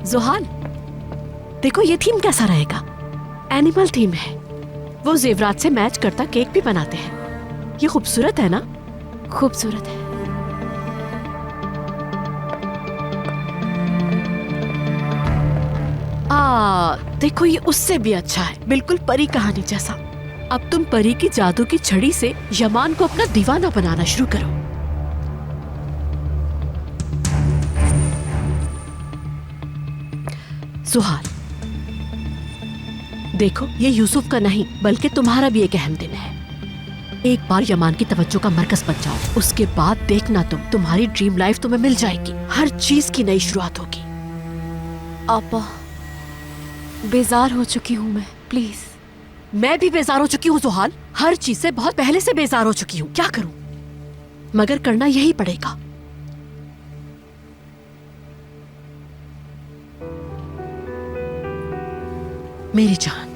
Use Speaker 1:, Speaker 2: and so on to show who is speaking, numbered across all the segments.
Speaker 1: ज़ुहाल, देखो ये थीम कैसा रहेगा? एनिमल थीम है। वो जेवरात से मैच करता केक भी बनाते हैं। ये खूबसूरत है ना?
Speaker 2: खूबसूरत है।
Speaker 1: देखो ये उससे भी अच्छा है, बिल्कुल परी कहानी जैसा। अब तुम परी की जादू की छड़ी से यमान को अपना दीवाना बनाना शुरू करो। ज़ुहाल, देखो ये यूसुफ का नहीं बल्कि तुम्हारा भी एक अहम दिन है। एक बार यमान की तवज्जो का मरकज बन जाओ, उसके बाद देखना तुम्हारी ड्रीम लाइफ तुम्हें मिल जाएगी। हर चीज की नई शुरुआत होगी।
Speaker 2: आपा, बेजार हो चुकी हूँ मैं, प्लीज।
Speaker 1: मैं भी बेजार हो चुकी हूँ ज़ुहाल, हर चीज से बहुत पहले से बेजार हो चुकी हूँ। क्या करूं? मगर करना यही पड़ेगा। मेरी जान,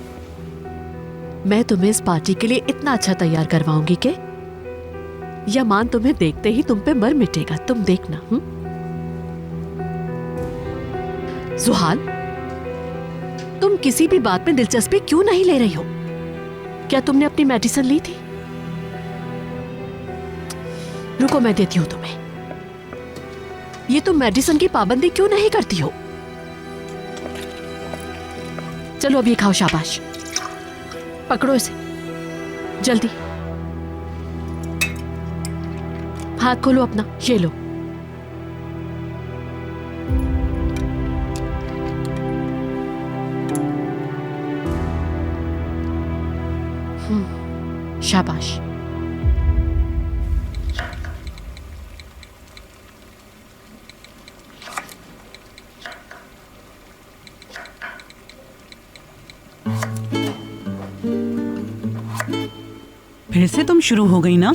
Speaker 1: मैं तुम्हें इस पार्टी के लिए इतना अच्छा तैयार करवाऊंगी कि यमान तुम्हें देखते ही तुम पे मर मिटेगा। तुम देखना। ज़ुहाल, तुम किसी भी बात में दिलचस्पी क्यों नहीं ले रही हो? क्या तुमने अपनी मेडिसिन ली थी? रुको, मैं देती हूं तुम्हें। ये तुम मेडिसिन की पाबंदी क्यों नहीं करती हो? चलो अब ये खाओ, शाबाश। पकड़ो इसे, जल्दी। हाथ खोलो अपना, ये लो। शाबाश।
Speaker 3: फिर से तुम शुरू हो गई ना?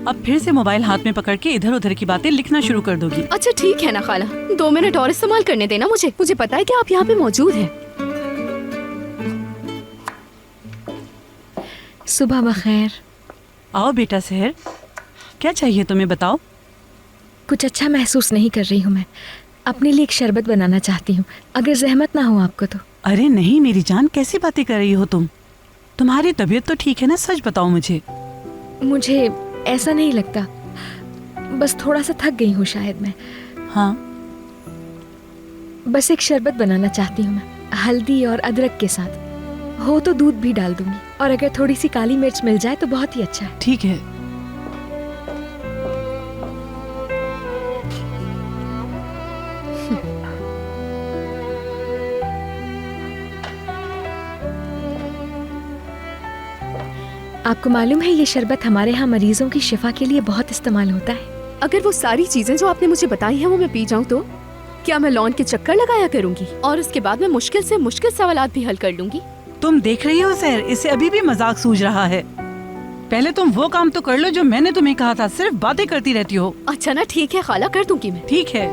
Speaker 3: अब फिर से मोबाइल हाथ में पकड़ के इधर उधर की बातें लिखना शुरू कर दोगी।
Speaker 2: अच्छा ठीक है ना खाला, 2 मिनट और इस्तेमाल करने देना मुझे। मुझे पता है कि आप यहाँ पे मौजूद हैं। सुबह बखैर।
Speaker 3: आओ बेटा सहर, क्या चाहिए तुम्हें बताओ।
Speaker 4: कुछ अच्छा महसूस नहीं कर रही हूँ मैं। अपने लिए एक शरबत बनाना चाहती हूँ, अगर जहमत ना हो आपको तो।
Speaker 3: अरे नहीं मेरी जान, कैसी बातें कर रही हो तुम? तुम्हारी तबीयत तो ठीक है ना? सच बताओ मुझे।
Speaker 4: मुझे ऐसा नहीं लगता, बस थोड़ा सा थक गई हूँ शायद मैं।
Speaker 3: हाँ,
Speaker 4: बस एक शरबत बनाना चाहती हूँ मैं, हल्दी और अदरक के साथ। हो तो दूध भी डाल दूंगी, और अगर थोड़ी सी काली मिर्च मिल जाए तो बहुत ही अच्छा है।
Speaker 3: ठीक है।
Speaker 4: आपको मालूम है ये शरबत हमारे यहाँ मरीजों की शिफा के लिए बहुत इस्तेमाल होता है।
Speaker 2: अगर वो सारी चीजें जो आपने मुझे बताई हैं वो मैं पी जाऊँ तो क्या मैं लॉन के चक्कर लगाया करूंगी और उसके बाद मैं मुश्किल से मुश्किल सवालात भी हल कर लूंगी?
Speaker 3: तुम देख रही हो सहर, इसे अभी भी मजाक सूझ रहा है। पहले तुम वो काम तो कर लो जो मैंने तुम्हें कहा था, सिर्फ बातें करती रहती हो।
Speaker 2: अच्छा ना, ठीक है खाला, कर दूंगी मैं।
Speaker 3: ठीक है।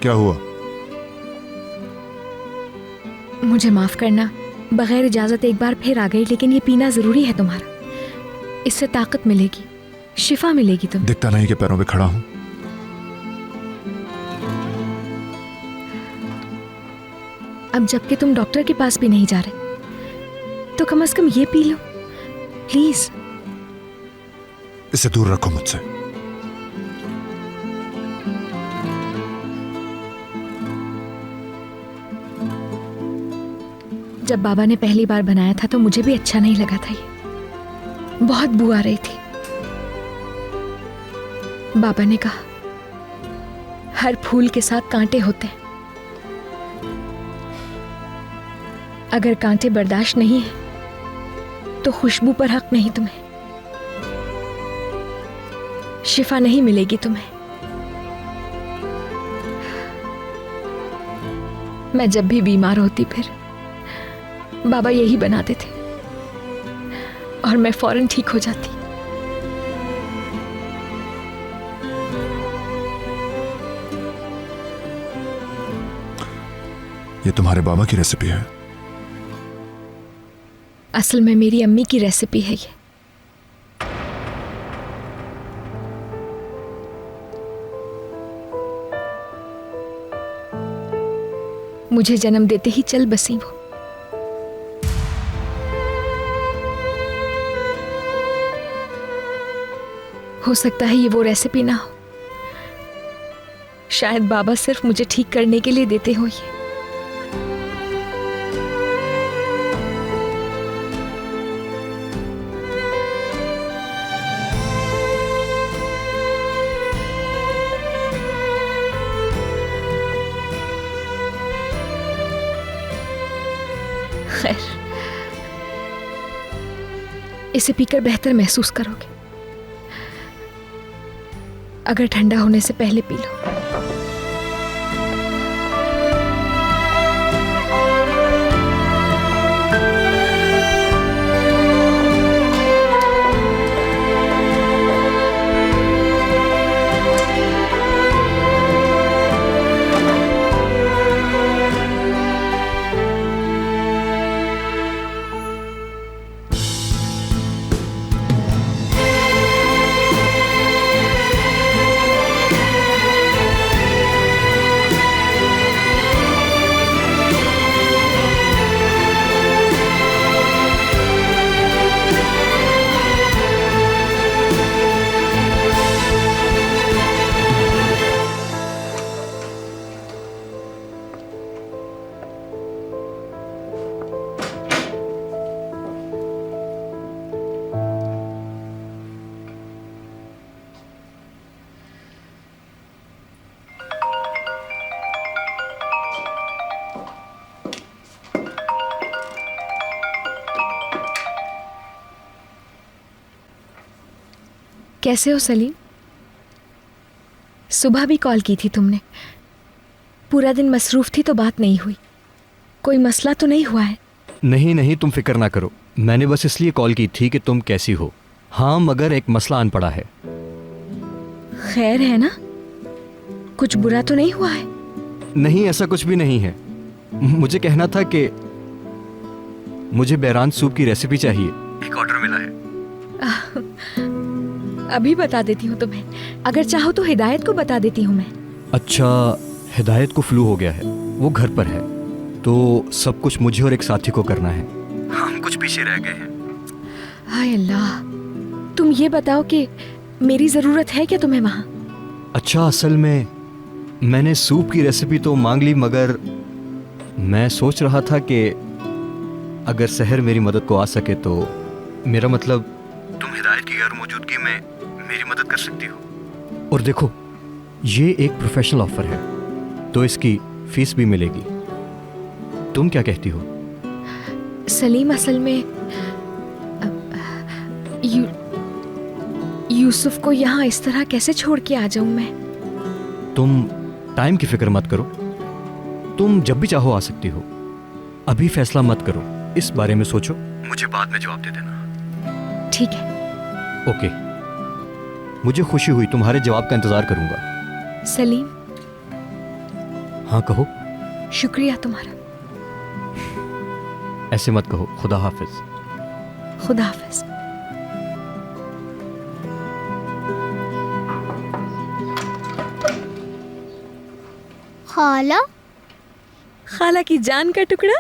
Speaker 5: क्या हुआ?
Speaker 4: मुझे माफ करना, बगैर इजाजत एक बार फिर आ गई, लेकिन ये पीना जरूरी है तुम्हारा। इससे ताकत मिलेगी, शिफा मिलेगी तुम्हें।
Speaker 5: दिखता नहीं कि पैरों पे खड़ा हूं।
Speaker 4: अब जबकि तुम डॉक्टर के पास भी नहीं जा रहे, तो कम से कम ये पी लो प्लीज।
Speaker 5: इसे दूर रखो मुझसे।
Speaker 4: जब बाबा ने पहली बार बनाया था तो मुझे भी अच्छा नहीं लगा था। ये बहुत बू आ रही थी। बाबा ने कहा हर फूल के साथ कांटे होते हैं, अगर कांटे बर्दाश्त नहीं है तो खुशबू पर हक नहीं तुम्हें, शिफा नहीं मिलेगी तुम्हें। मैं जब भी बीमार होती फिर बाबा यही बनाते थे। और मैं फौरन ठीक हो जाती।
Speaker 5: ये तुम्हारे बाबा की रेसिपी है?
Speaker 4: असल में मेरी अम्मी की रेसिपी है ये। मुझे जन्म देते ही चल बसी वो। हो सकता है ये वो रेसिपी ना हो, शायद बाबा सिर्फ मुझे ठीक करने के लिए देते हो ये। खैर, इसे पीकर बेहतर महसूस करोगे। अगर ठंडा होने से पहले पी लो। कैसे हो सलीम? सुबह भी कॉल की थी तुमने। पूरा दिन मसरूफ थी तो बात नहीं हुई। कोई मसला तो नहीं हुआ है?
Speaker 6: नहीं नहीं, तुम फिक्र ना करो। मैंने बस इसलिए कॉल की थी कि तुम कैसी हो। हाँ, मगर एक मसला आन पड़ा है।
Speaker 4: खैर है ना? कुछ बुरा तो नहीं हुआ है?
Speaker 6: नहीं, ऐसा कुछ भी नहीं है। मुझे कहना था कि मुझे बैरान सूप की रेसिपी चाहिए। एक ऑर्डर मिला है।
Speaker 4: अभी बता देती हूँ तुम्हें। अगर चाहो तो हिदायत को बता देती हूँ मैं।
Speaker 6: अच्छा, हिदायत को फ्लू हो गया है, वो घर पर है, तो सब कुछ मुझे और एक साथी को करना है। हम कुछ पीछे रह गए हैं।
Speaker 4: हाय अल्लाह, तुम ये बताओ कि मेरी जरूरत है क्या तुम्हें वहाँ?
Speaker 6: अच्छा, असल में मैंने सूप की रेसिपी तो मांग ली, मगर मैं सोच रहा था कि अगर सहर मेरी मदद को आ सके तो, मेरा मतलब तुम हिदायत की गैर मौजूदगी में मेरी मदद कर सकती हो। और देखो, ये एक प्रोफेशनल ऑफर है, तो इसकी फीस भी मिलेगी। तुम क्या कहती हो?
Speaker 4: सलीम, असल में यूसुफ को यहाँ इस तरह कैसे छोड़ के आ जाऊं मैं?
Speaker 6: तुम टाइम की फिक्र मत करो, तुम जब भी चाहो आ सकती हो। अभी फैसला मत करो, इस बारे में सोचो, मुझे बाद में जवाब दे देना।
Speaker 4: ठीक है।
Speaker 6: ओके, मुझे खुशी हुई, तुम्हारे जवाब का इंतजार करूंगा।
Speaker 4: सलीम।
Speaker 6: हाँ कहो।
Speaker 4: शुक्रिया तुम्हारा।
Speaker 6: ऐसे मत कहो। खुदा हाफिज।
Speaker 4: खुदा हाफिज।
Speaker 7: खाला?
Speaker 4: खाला की जान का टुकड़ा।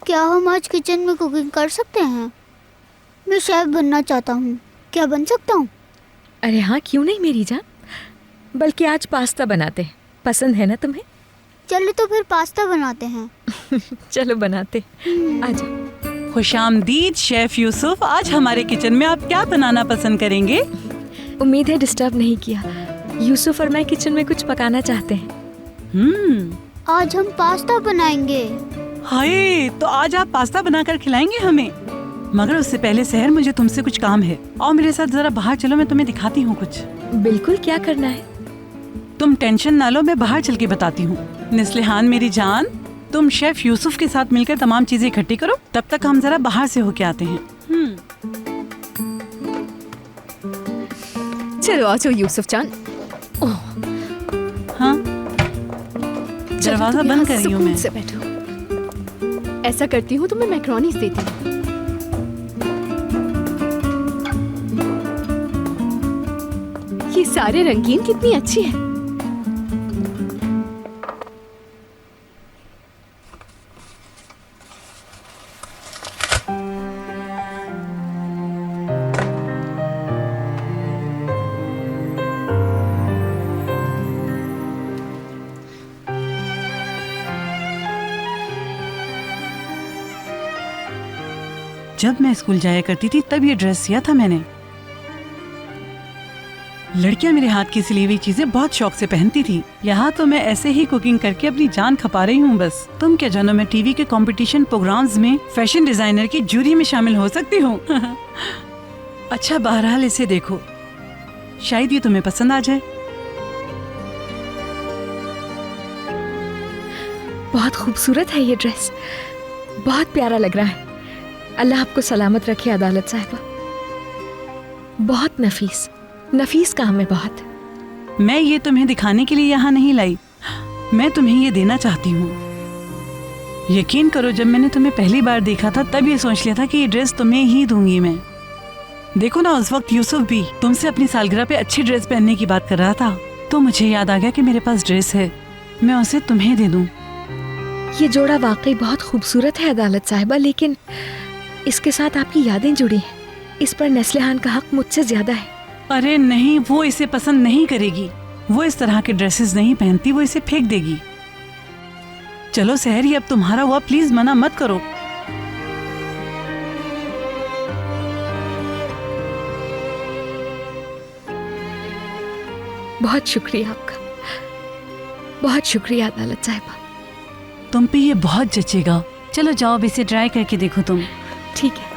Speaker 7: क्या हम आज किचन में कुकिंग कर सकते हैं? मैं शेफ बनना चाहता हूँ, क्या बन सकता हूँ?
Speaker 4: अरे हाँ, क्यों नहीं मेरी जान। बल्कि आज पास्ता बनाते हैं, पसंद है ना तुम्हें?
Speaker 7: चलो तो फिर पास्ता बनाते हैं।
Speaker 4: चलो बनाते। आ जाओ।
Speaker 3: खुशामदीद शेफ यूसुफ। आज हमारे किचन में आप क्या बनाना पसंद करेंगे?
Speaker 4: उम्मीद है डिस्टर्ब नहीं किया। यूसुफ और मैं किचन में कुछ पकाना चाहते हैं।
Speaker 7: आज हम पास्ता बनाएंगे।
Speaker 3: हाय, तो आज आप पास्ता बनाकर खिलाएंगे हमें? मगर उससे पहले सहर, मुझे तुमसे कुछ काम है। और मेरे साथ जरा बाहर चलो, मैं तुम्हें दिखाती हूँ कुछ।
Speaker 4: बिल्कुल, क्या करना है?
Speaker 3: तुम टेंशन ना लो, मैं बाहर चल के बताती हूँ। निस्लिहान मेरी जान, तुम शेफ यूसुफ के साथ मिलकर तमाम चीजें इकट्ठी करो, तब तक हम जरा बाहर से होके आते हैं।
Speaker 2: चलो आ जाओ यूसुफ चांद।
Speaker 3: हाँ,
Speaker 2: चलो,
Speaker 3: दरवाजा
Speaker 2: तुम
Speaker 3: बंद
Speaker 2: यहाँ
Speaker 3: कर रही हूँ
Speaker 2: सुकून
Speaker 3: मैं।
Speaker 2: से बैठो। ऐसा करती हूँ तो मैं मैक्रोनीज देती हूँ। ये सारे रंगीन कितनी अच्छी है।
Speaker 3: जब मैं स्कूल जाया करती थी तब ये ड्रेस सिया था मैंने। लड़कियां मेरे हाथ की सिली हुई चीजें बहुत शौक से पहनती थी। यहाँ तो मैं ऐसे ही कुकिंग करके अपनी जान खपा रही हूँ बस। तुम क्या जानो मैं टीवी के कंपटीशन प्रोग्राम्स में फैशन डिजाइनर की जूरी में शामिल हो सकती हूँ। अच्छा, बहरहाल इसे देखो, शायद ये तुम्हें पसंद आ जाए।
Speaker 4: बहुत खूबसूरत है ये ड्रेस, बहुत प्यारा लग रहा है। अल्लाह आपको सलामत रखे अदालत साहिबा। बहुत नफीस नफीस काम है बहुत।
Speaker 3: मैं ये तुम्हें दिखाने के लिए यहाँ नहीं लाई, मैं तुम्हें ये देना चाहती हूँ। यकीन करो, जब मैंने तुम्हें पहली बार देखा था तब ये सोच लिया था कि ये ड्रेस तुम्हें ही दूंगी मैं। देखो ना, उस वक्त यूसुफ भी तुमसे अपनी सालगिरह पे अच्छी ड्रेस पहनने की बात कर रहा था, तो मुझे याद आ गया कि मेरे पास ड्रेस है, मैं उसे तुम्हें दे दूं।
Speaker 4: ये जोड़ा वाकई बहुत खूबसूरत है अदालत साहिबा, लेकिन इसके साथ आपकी यादें जुड़ी हैं। इस पर नस्लिहान का हक मुझसे ज्यादा है।
Speaker 3: अरे नहीं, वो इसे पसंद नहीं करेगी। वो इस तरह के ड्रेसेस नहीं पहनती, वो इसे फेंक देगी। चलो सहर, ये अब तुम्हारा हुआ, प्लीज मना मत करो।
Speaker 4: बहुत शुक्रिया आपका, बहुत शुक्रिया अदालत साहिबा।
Speaker 3: तुम पे ये बहुत जचेगा। चलो जाओ, अब इसे ट्राई करके देखो तुम।
Speaker 4: ठीक है।